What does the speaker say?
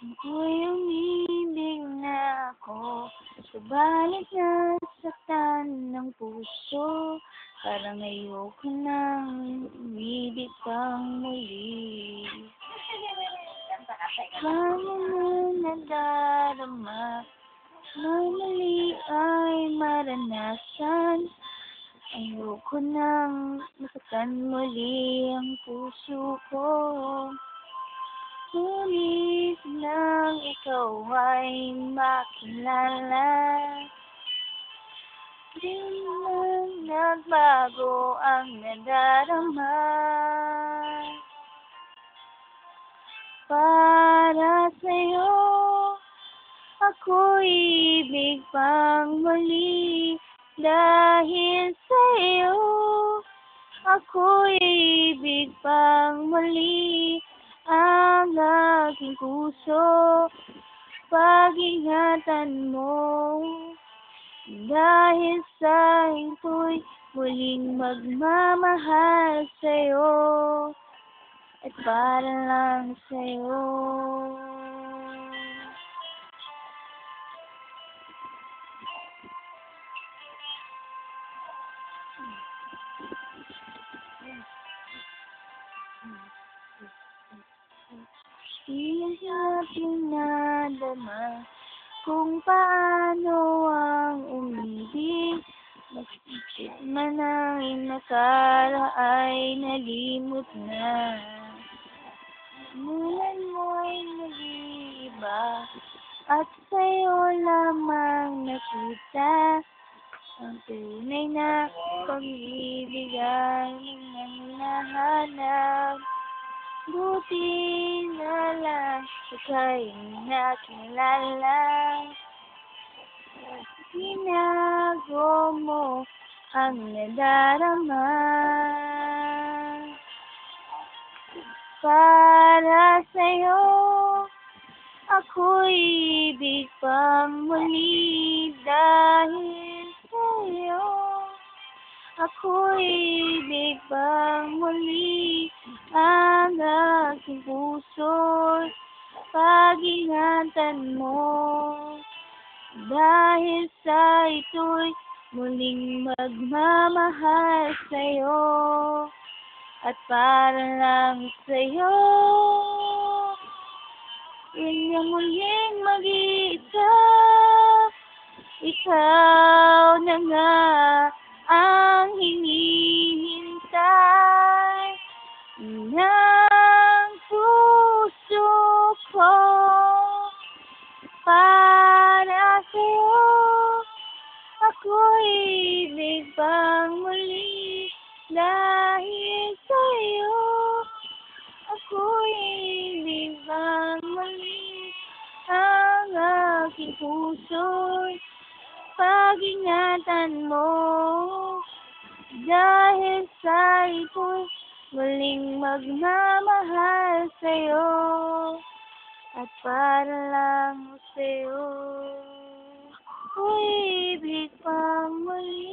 Ako'y umibig na ako, subalit nasaktan ng puso. Parang ayoko nang umibig pang muli. Paano mo nadarama na mali ay maranasan? Ayoko nang masaktan muli ang puso ko. Ngunit nang ikaw ay makilala, di man nagbago ang nadarama. Para sa'yo, ako'y ibig pang muli. Dahil sa'yo, ako'y ibig pang muli. Ang aking puso, pag-ingatan mo. Dahil sa ito'y muling magmamahal sa'yo. At para lang sa'yo. Hirap pinadama kung paano ang umibig. Magsisip man ang nakara ay nalimot na. Mulan mo'y nag-iiba at sa'yo lamang nakita ang tunay na pag-ibig ay nahanap. Buti na lang ika'y nakilala. Tinago mo ang nadarama. Para sa'yo, ako'y ibig pang muli. Dahil sa'yo, ako'y ibig pang muli. Ang aking puso'y pag-ingatan mo. Dahil sa ito'y muling magmamahal sa'yo. At para lang sa'yo, kanya muling mag-iisa. Ikaw na nga ang hinihintay ng puso ko. Para sa'yo, ako'y ibig pang muli. Dahil sa'yo, ako'y ibig pang muli. Ang aking puso'y pag-ingatan mo. Dahil sa ito'y muling magmamahal sa'yo. At para lang sa'yo, ako'y ibig pang muli.